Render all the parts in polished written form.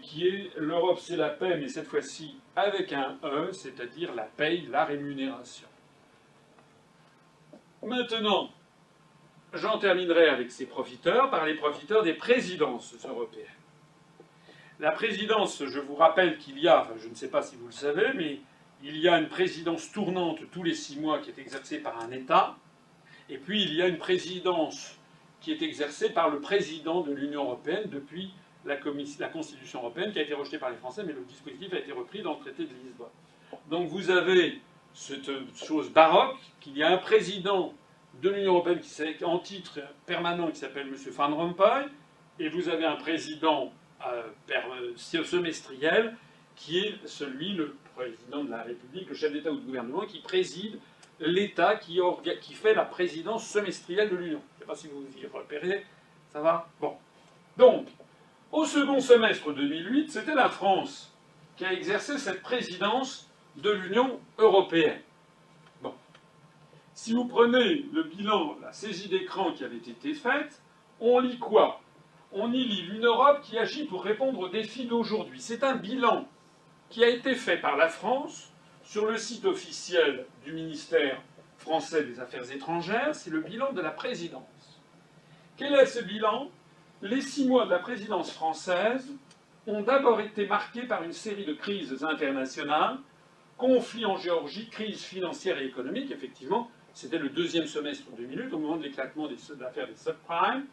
qui est l'Europe c'est la paix, mais cette fois-ci avec un E, c'est-à-dire la paye, la rémunération. Maintenant, j'en terminerai avec ces profiteurs, par les profiteurs des présidences européennes. La présidence, je vous rappelle qu'il y a, enfin je ne sais pas si vous le savez, mais il y a une présidence tournante tous les 6 mois qui est exercée par un État, et puis il y a une présidence qui est exercée par le président de l'Union européenne depuis la Constitution européenne, qui a été rejetée par les Français, mais le dispositif a été repris dans le traité de Lisbonne. Donc vous avez cette chose baroque, qu'il y a un président de l'Union européenne qui en titre permanent qui s'appelle M. Van Rompuy, et vous avez un président semestriel qui est celui, le président de la République, le chef d'État ou de gouvernement, qui préside l'État qui fait la présidence semestrielle de l'Union. Je ne sais pas si vous vous y repérez, ça va? Bon. Donc, au second semestre 2008, c'était la France qui a exercé cette présidence de l'Union européenne. Bon. Si vous prenez le bilan, la saisie d'écran qui avait été faite, on lit quoi? On y lit une Europe qui agit pour répondre aux défis d'aujourd'hui. C'est un bilan qui a été fait par la France sur le site officiel du ministère français des Affaires étrangères. C'est le bilan de la présidence. Quel est ce bilan? Les 6 mois de la présidence française ont d'abord été marqués par une série de crises internationales, conflit en Géorgie, crise financière et économique, effectivement, c'était le deuxième semestre 2008, au moment de l'éclatement de l'affaire des subprimes,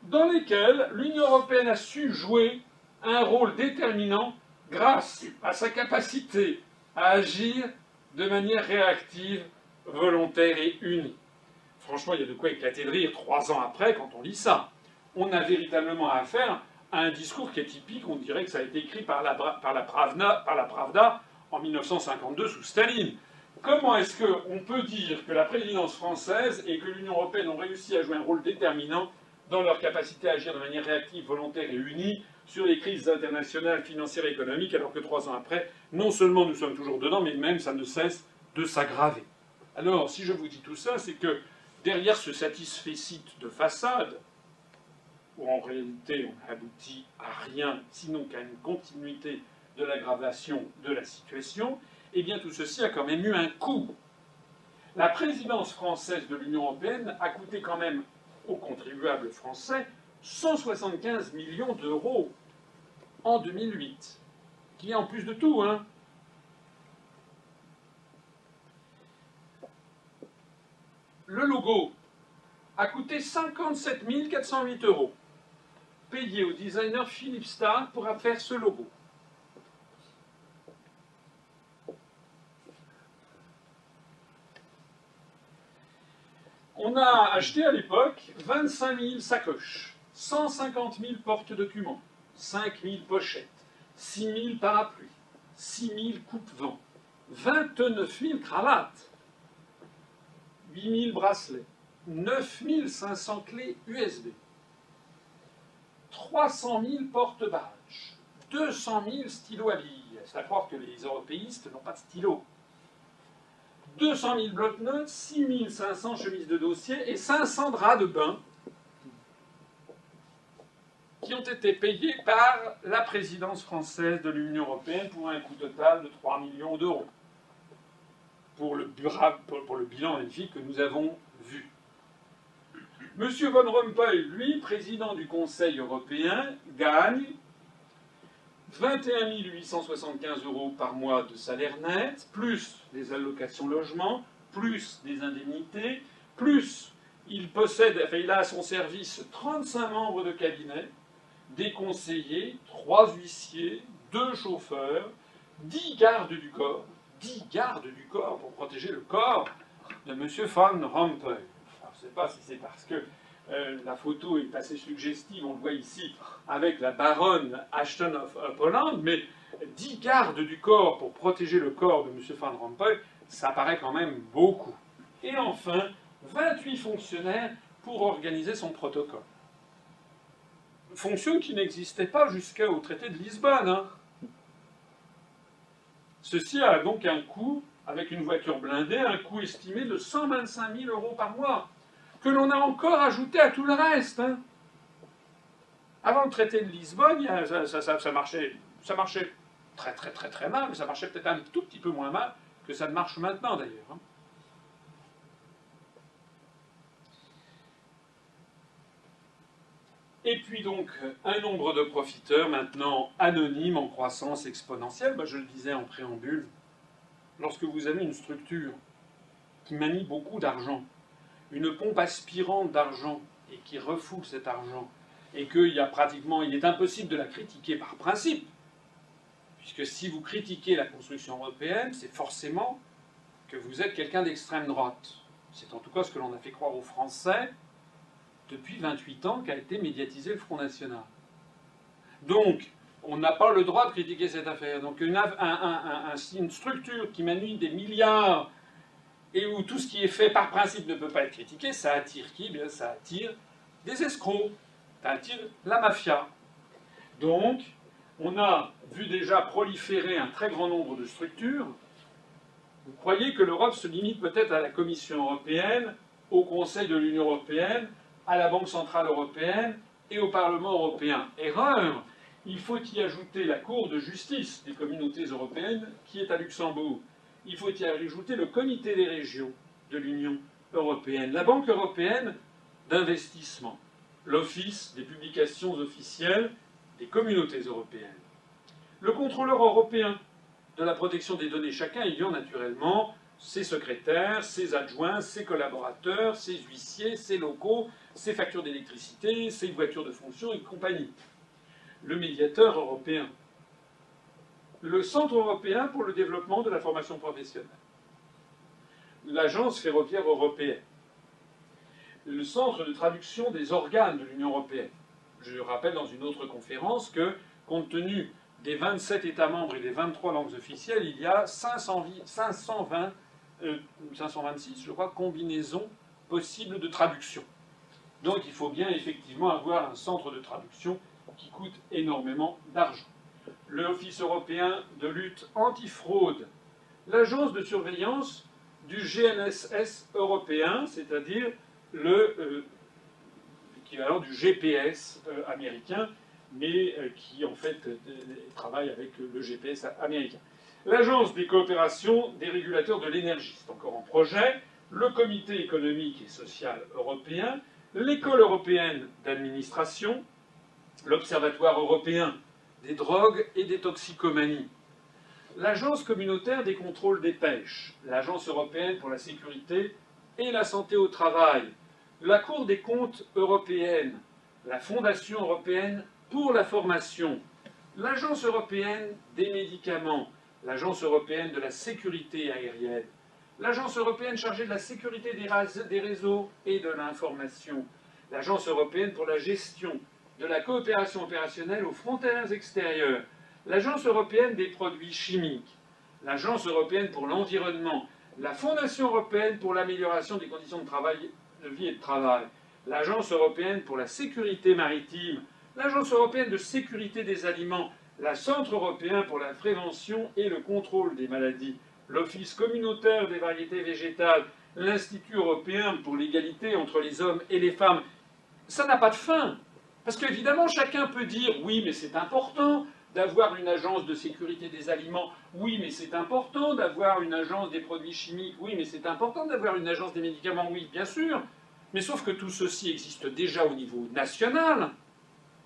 dans lesquelles l'Union européenne a su jouer un rôle déterminant grâce à sa capacité à agir de manière réactive, volontaire et unie. Franchement, il y a de quoi éclater de rire 3 ans après quand on lit ça. On a véritablement affaire à un discours qui est typique, on dirait que ça a été écrit par la Pravda en 1952 sous Staline. Comment est-ce qu'on peut dire que la présidence française et que l'Union européenne ont réussi à jouer un rôle déterminant dans leur capacité à agir de manière réactive, volontaire et unie sur les crises internationales, financières et économiques, alors que 3 ans après, non seulement nous sommes toujours dedans, mais même ça ne cesse de s'aggraver. Alors, si je vous dis tout ça, c'est que derrière ce satisfecit de façade, où en réalité on n'aboutit à rien, sinon qu'à une continuité de l'aggravation de la situation, eh bien tout ceci a quand même eu un coût. La présidence française de l'Union européenne a coûté quand même aux contribuables français 175 millions d'euros en 2008, qui est en plus de tout, hein. Le logo a coûté 57 408 euros, payé au designer Philippe Stark pour faire ce logo. On a acheté à l'époque 25 000 sacoches, 150 000 porte-documents, 5 000 pochettes, 6 000 parapluies, 6 000 coupe-vents, 29 000 cravates, 8 000 bracelets, 9 500 clés USB, 300 000 porte-badges, 200 000 stylos à billes. C'est à croire que les européistes n'ont pas de stylos. 200 000 bloc-notes, 6 500 chemises de dossier et 500 draps de bain qui ont été payés par la présidence française de l'Union européenne pour un coût total de 3 millions d'euros. Pour le bilan magnifique que nous avons vu. M. Van Rompuy, lui, président du Conseil européen, gagne 21 875 euros par mois de salaire net, plus des allocations logement, plus des indemnités, plus il a à son service 35 membres de cabinet, des conseillers, 3 huissiers, 2 chauffeurs, 10 gardes du corps, 10 gardes du corps pour protéger le corps de M. Van Rompuy. Alors, je ne sais pas si c'est parce que la photo est assez suggestive, on le voit ici, avec la baronne Ashton of Holland, mais 10 gardes du corps pour protéger le corps de M. Van Rompuy, ça paraît quand même beaucoup. Et enfin, 28 fonctionnaires pour organiser son protocole. Fonction qui n'existait pas jusqu'au traité de Lisbonne. Hein. Ceci a donc un coût, avec une voiture blindée, un coût estimé de 125 000 euros par mois, que l'on a encore ajouté à tout le reste. Hein. Avant le traité de Lisbonne, ça marchait très très très très mal, mais ça marchait peut-être un tout petit peu moins mal que ça ne marche maintenant d'ailleurs. Hein. Et puis donc, un nombre de profiteurs maintenant anonymes en croissance exponentielle. Je le disais en préambule, lorsque vous avez une structure qui manie beaucoup d'argent, une pompe aspirante d'argent et qui refoule cet argent, et qu'il est impossible de la critiquer par principe, puisque si vous critiquez la construction européenne, c'est forcément que vous êtes quelqu'un d'extrême droite. C'est en tout cas ce que l'on a fait croire aux Français depuis 28 ans qu'a été médiatisé le Front National. Donc, on n'a pas le droit de critiquer cette affaire. Donc, une structure qui manie des milliards et où tout ce qui est fait par principe ne peut pas être critiqué, ça attire qui ? Bien, ça attire des escrocs, ça attire la mafia. Donc, on a vu déjà proliférer un très grand nombre de structures. Vous croyez que l'Europe se limite peut-être à la Commission européenne, au Conseil de l'Union européenne, à la Banque centrale européenne et au Parlement européen. Erreur. Il faut y ajouter la Cour de justice des communautés européennes qui est à Luxembourg. Il faut y ajouter le Comité des régions de l'Union européenne, la Banque européenne d'investissement, l'Office des publications officielles des communautés européennes, le contrôleur européen de la protection des données, chacun ayant naturellement ses secrétaires, ses adjoints, ses collaborateurs, ses huissiers, ses locaux, ses factures d'électricité, ses voitures de fonction et compagnie. Le médiateur européen. Le Centre européen pour le développement de la formation professionnelle. L'Agence ferroviaire européenne. Le Centre de traduction des organes de l'Union européenne. Je rappelle dans une autre conférence que, compte tenu des 27 États membres et des 23 langues officielles, il y a 526, je crois, combinaisons possibles de traduction. Donc il faut bien effectivement avoir un centre de traduction qui coûte énormément d'argent. L'Office européen de lutte antifraude, l'agence de surveillance du GNSS européen, c'est-à-dire l'équivalent du GPS américain, mais qui en fait travaille avec le GPS américain. L'Agence des coopérations des régulateurs de l'énergie, c'est encore en projet, le Comité économique et social européen, l'École européenne d'administration, l'Observatoire européen des drogues et des toxicomanies, l'Agence communautaire des contrôles des pêches, l'Agence européenne pour la sécurité et la santé au travail, la Cour des comptes européenne, la Fondation européenne pour la formation, l'Agence européenne des médicaments, l'Agence européenne de la sécurité aérienne, l'Agence européenne chargée de la sécurité des réseaux et de l'information, l'Agence européenne pour la gestion de la coopération opérationnelle aux frontières extérieures, l'Agence européenne des produits chimiques, l'Agence européenne pour l'environnement, la Fondation européenne pour l'amélioration des conditions de vie et de travail, l'Agence européenne pour la sécurité maritime, l'Agence européenne de sécurité des aliments, le Centre européen pour la prévention et le contrôle des maladies, l'Office communautaire des variétés végétales, l'Institut européen pour l'égalité entre les hommes et les femmes. Ça n'a pas de fin. Parce qu'évidemment, chacun peut dire « oui, mais c'est important d'avoir une agence de sécurité des aliments, oui, mais c'est important d'avoir une agence des produits chimiques, oui, mais c'est important d'avoir une agence des médicaments, oui, bien sûr. » Mais sauf que tout ceci existe déjà au niveau national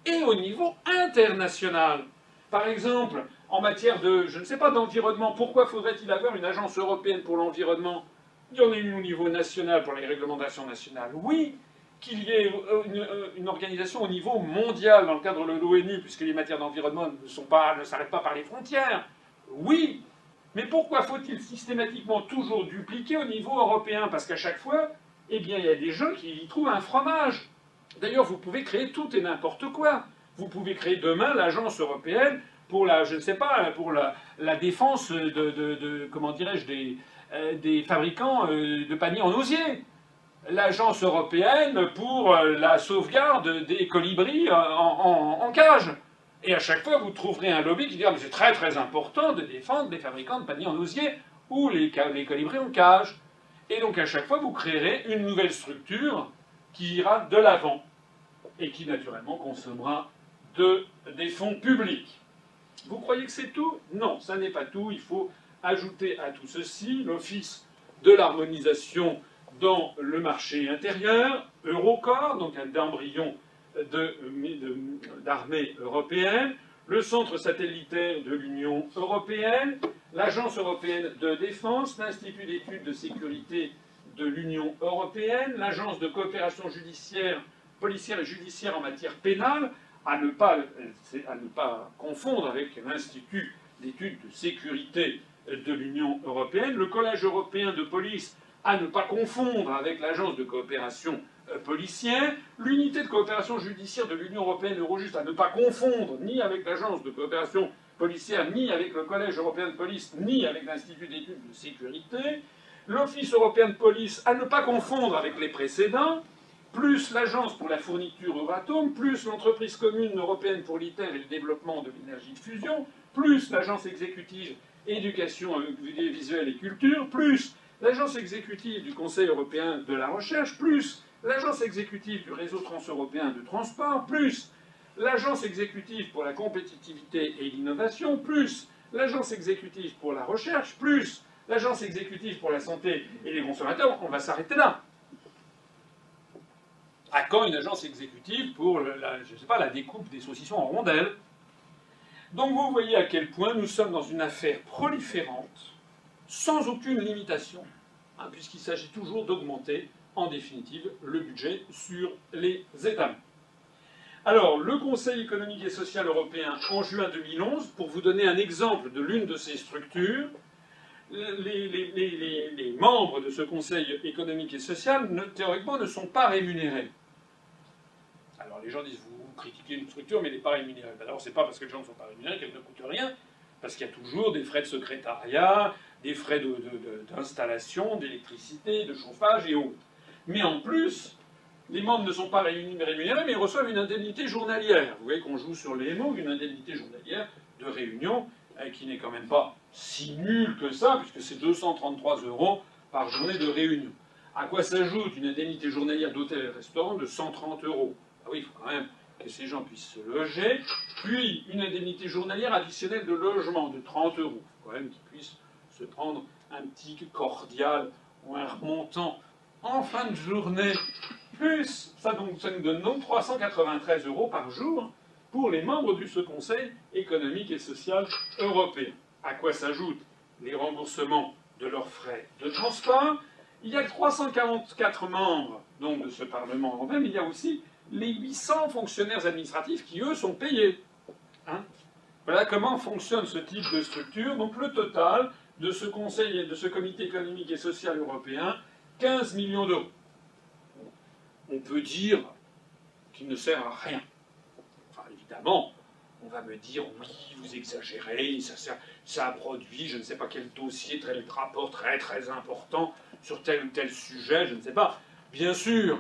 et au niveau international. Par exemple, en matière de, je ne sais pas, d'environnement, pourquoi faudrait-il avoir une agence européenne pour l'environnement? Il y en a une au niveau national pour les réglementations nationales, oui. Qu'il y ait une organisation au niveau mondial dans le cadre de l'ONU, puisque les matières d'environnement ne s'arrêtent pas par les frontières, oui. Mais pourquoi faut-il systématiquement toujours dupliquer au niveau européen? Parce qu'à chaque fois, eh bien, il y a des gens qui y trouvent un fromage. D'ailleurs, vous pouvez créer tout et n'importe quoi. Vous pouvez créer demain l'agence européenne pour la, je ne sais pas, pour la défense comment dirais-je, des fabricants de paniers en osier. L'agence européenne pour la sauvegarde des colibris en cage. Et à chaque fois, vous trouverez un lobby qui dira « mais c'est très très important de défendre les fabricants de paniers en osier ou les colibris en cage ». Et donc à chaque fois, vous créerez une nouvelle structure qui ira de l'avant et qui naturellement consommera des fonds publics. Vous croyez que c'est tout? Non, ça n'est pas tout. Il faut ajouter à tout ceci l'Office de l'harmonisation dans le marché intérieur, Eurocorps, donc un embryon d'armée européenne, le centre satellitaire de l'Union européenne, l'Agence européenne de défense, l'Institut d'études de sécurité de l'Union européenne, l'Agence de coopération judiciaire, policière et judiciaire en matière pénale, à ne pas confondre avec l'Institut d'études de sécurité de l'Union européenne, le Collège européen de police, à ne pas confondre avec l'Agence de coopération policière, l'unité de coopération judiciaire de l'Union européenne, Eurojust, à ne pas confondre ni avec l'Agence de coopération policière, ni avec le Collège européen de police, ni avec l'Institut d'études de sécurité, l'Office européen de police, à ne pas confondre avec les précédents, plus l'Agence pour la fourniture Euratom, plus l'entreprise commune européenne pour l'ITER et le développement de l'énergie de fusion, plus l'Agence exécutive éducation visuelle et culture, plus l'Agence exécutive du Conseil européen de la recherche, plus l'Agence exécutive du réseau transeuropéen de transport, plus l'Agence exécutive pour la compétitivité et l'innovation, plus l'Agence exécutive pour la recherche, plus l'Agence exécutive pour la santé et les consommateurs. On va s'arrêter là. À quand une agence exécutive pour la découpe des saucissons en rondelles? Donc vous voyez à quel point nous sommes dans une affaire proliférante, sans aucune limitation, hein, puisqu'il s'agit toujours d'augmenter, en définitive, le budget sur les États membres. Alors, le Conseil économique et social européen, en juin 2011, pour vous donner un exemple de l'une de ces structures, les membres de ce Conseil économique et social, théoriquement, ne sont pas rémunérés. Alors les gens disent, vous critiquez une structure, mais elle n'est pas rémunérée. Alors c'est pas parce que les gens ne sont pas rémunérés qu'elle ne coûte rien, parce qu'il y a toujours des frais de secrétariat, des frais d'installation, d'électricité, de chauffage et autres. Mais en plus, les membres ne sont pas rémunérés, mais ils reçoivent une indemnité journalière. Vous voyez qu'on joue sur les mots, une indemnité journalière de réunion, qui n'est quand même pas si nulle que ça, puisque c'est 233 € par journée de réunion. À quoi s'ajoute une indemnité journalière d'hôtel et restaurant de 130 €? Ah oui, il faut quand même que ces gens puissent se loger, puis une indemnité journalière additionnelle de logement de 30 €. Il faut quand même qu'ils puissent se prendre un petit cordial ou un remontant en fin de journée, plus ça nous donne donc 393 € par jour pour les membres de ce Conseil économique et social européen. À quoi s'ajoutent les remboursements de leurs frais de transport. Il y a 344 membres donc, de ce Parlement européen, mais il y a aussi les 800 fonctionnaires administratifs qui, eux, sont payés. Hein, voilà comment fonctionne ce type de structure. Donc le total de ce Conseil et de ce Comité économique et social européen, 15 millions d'euros. On peut dire qu'il ne sert à rien. Enfin, évidemment, on va me dire, oui, vous exagérez, ça a produit, je ne sais pas quel dossier, tel rapport très très important sur tel ou tel sujet, je ne sais pas. Bien sûr.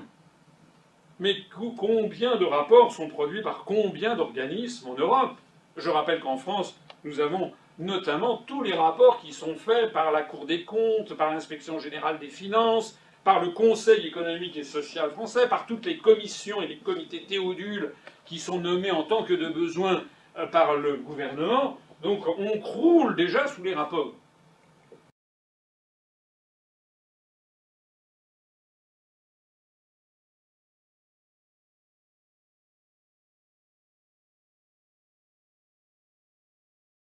Mais combien de rapports sont produits par combien d'organismes en Europe? Je rappelle qu'en France, nous avons notamment tous les rapports qui sont faits par la Cour des comptes, par l'Inspection générale des finances, par le Conseil économique et social français, par toutes les commissions et les comités Théodule qui sont nommés en tant que de besoin par le gouvernement. Donc on croule déjà sous les rapports.